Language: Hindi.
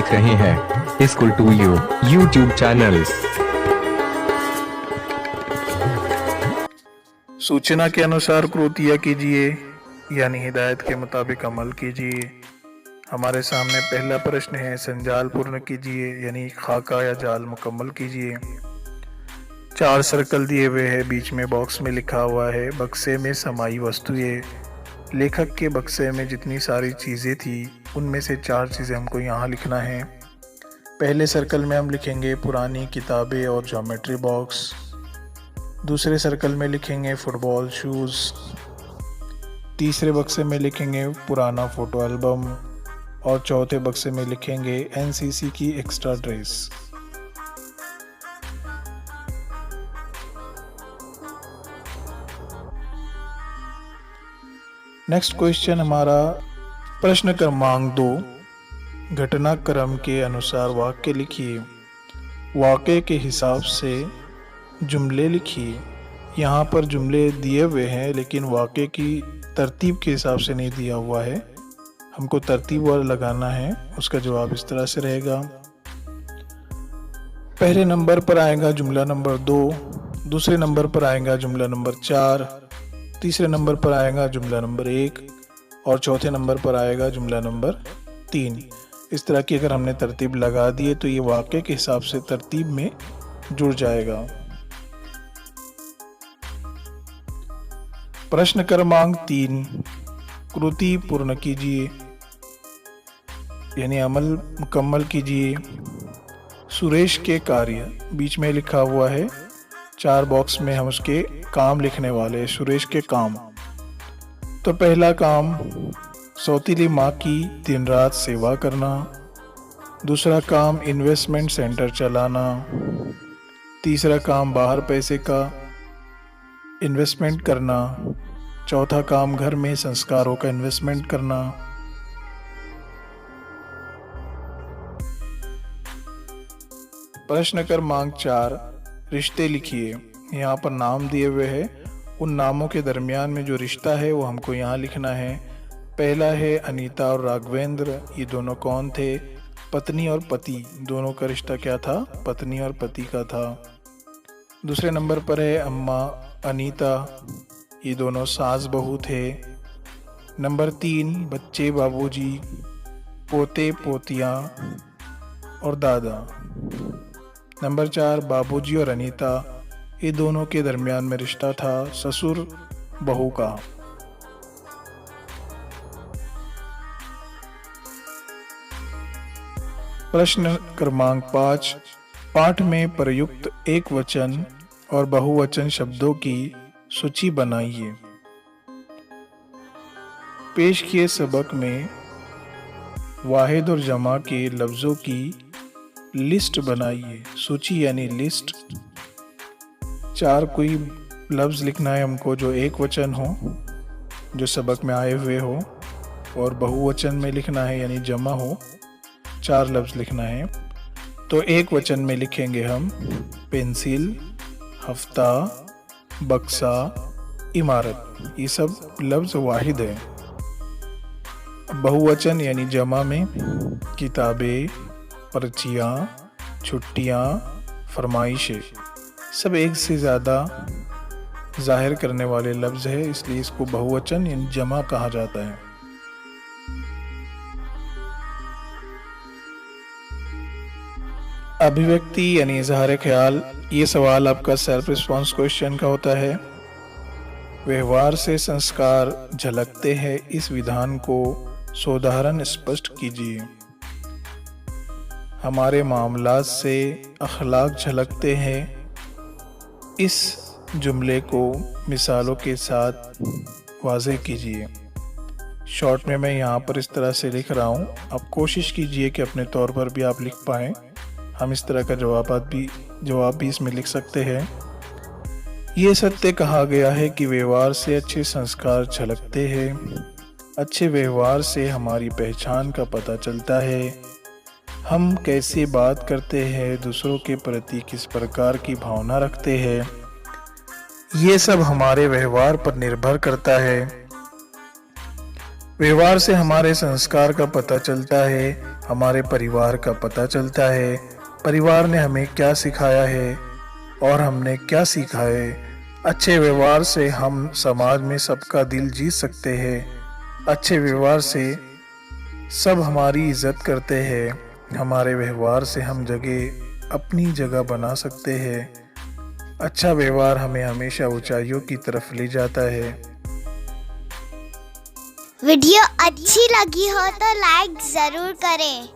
देख रहे हैं school to you YouTube channel. सूचना के अनुसार कृतियाँ कीजिए, यानी हिदायत के मुताबिक अमल कीजिए। हमारे सामने पहला प्रश्न है, संजाल पूर्ण कीजिए, यानी खाका या जाल मुकम्मल कीजिए। 4 सर्कल दिए हुए हैं, बीच में बॉक्स में लिखा हुआ है बक्से में समाई वस्तुएं। लेखक के बक्से में जितनी सारी चीज़ें थी उनमें से 4 चीज़ें हमको यहाँ लिखना है। पहले सर्कल में हम लिखेंगे पुरानी किताबें और ज्योमेट्री बॉक्स। दूसरे सर्कल में लिखेंगे फुटबॉल शूज़। तीसरे बक्से में लिखेंगे पुराना फ़ोटो एल्बम और चौथे बक्से में लिखेंगे एनसीसी की एक्स्ट्रा ड्रेस। नेक्स्ट क्वेश्चन हमारा प्रश्न क्रमांक 2, घटनाक्रम के अनुसार वाक्य लिखिए। वाक्य के हिसाब से जुमले लिखिए। यहाँ पर जुमले दिए हुए हैं लेकिन वाक्य की तरतीब के हिसाब से नहीं दिया हुआ है, हमको तरतीब वाला लगाना है। उसका जवाब इस तरह से रहेगा। पहले नंबर पर आएगा जुमला नंबर 2, दूसरे नंबर पर आएगा जुमला नंबर 4, तीसरे नंबर पर आएगा जुमला नंबर 1 और चौथे नंबर पर आएगा जुमला नंबर 3। इस तरह की अगर हमने तरतीब लगा दिए तो ये वाक्य के हिसाब से तरतीब में जुड़ जाएगा। प्रश्न क्रमांक 3, कृति पूर्ण कीजिए, यानी अमल मुकम्मल कीजिए। सुरेश के कार्य, बीच में लिखा हुआ है, 4 बॉक्स में हम उसके काम लिखने वाले हैं। सुरेश के काम, तो पहला काम सौतीली माँ की दिन रात सेवा करना। दूसरा काम इन्वेस्टमेंट सेंटर चलाना। तीसरा काम बाहर पैसे का इन्वेस्टमेंट करना। चौथा काम घर में संस्कारों का इन्वेस्टमेंट करना। प्रश्न क्रमांक 4, रिश्ते लिखिए। यहाँ पर नाम दिए हुए हैं, उन नामों के दरमियान में जो रिश्ता है वो हमको यहाँ लिखना है। पहला है अनीता और राघवेंद्र, ये दोनों कौन थे? पत्नी और पति, दोनों का रिश्ता क्या था? पत्नी और पति का था। दूसरे नंबर पर है अम्मा अनीता, ये दोनों सास बहू थे। नंबर 3 बच्चे बाबूजी, पोते पोतियाँ और दादा। नंबर 4 बाबूजी और अनीता, ये दोनों के दरमियान में रिश्ता था ससुर बहू का। प्रश्न क्रमांक 5, पाठ में प्रयुक्त एक वचन और बहुवचन शब्दों की सूची बनाइए। पेश किए सबक में वाहिद और जमा के लफ्ज़ों की लिस्ट बनाइए। सूची यानी लिस्ट। 4 कोई लफ्ज़ लिखना है हमको जो एक वचन हो, जो सबक में आए हुए हो, और बहुवचन में लिखना है यानी जमा हो। 4 लफ्ज़ लिखना है। तो एक वचन में लिखेंगे हम पेंसिल, हफ्ता, बक्सा, इमारत। ये सब लफ्ज़ वाहिद है। बहुवचन यानी जमा में किताबें, पर्चियाँ, छुट्टियाँ, फरमाइशें, सब एक से ज़्यादा जाहिर करने वाले लफ्ज़ है, इसलिए इसको बहुवचन यानी जमा कहा जाता है। अभिव्यक्ति यानी इजहार ख्याल, ये सवाल आपका सेल्फ रिस्पॉन्स क्वेश्चन का होता है। व्यवहार से संस्कार झलकते हैं, इस विधान को सोदाहरण स्पष्ट कीजिए। हमारे मामलात से अखलाक झलकते हैं, इस जुमले को मिसालों के साथ वाज़ेह कीजिए। शॉर्ट में मैं यहाँ पर इस तरह से लिख रहा हूँ, आप कोशिश कीजिए कि अपने तौर पर भी आप लिख पाएँ। हम इस तरह का जवाब भी इसमें लिख सकते हैं। ये सत्य कहा गया है कि व्यवहार से अच्छे संस्कार झलकते हैं। अच्छे व्यवहार से हमारी पहचान का पता चलता है। हम कैसे बात करते हैं, दूसरों के प्रति किस प्रकार की भावना रखते हैं, ये सब हमारे व्यवहार पर निर्भर करता है। व्यवहार से हमारे संस्कार का पता चलता है। हमारे परिवार का पता चलता है। परिवार ने हमें क्या सिखाया है और हमने क्या सीखा है। अच्छे व्यवहार से हम समाज में सबका दिल जीत सकते हैं। अच्छे व्यवहार से सब हमारी इज्जत करते हैं। हमारे व्यवहार से हम अपनी जगह बना सकते हैं। अच्छा व्यवहार हमें हमेशा ऊंचाइयों की तरफ ले जाता है। वीडियो अच्छी लगी हो तो लाइक जरूर करें।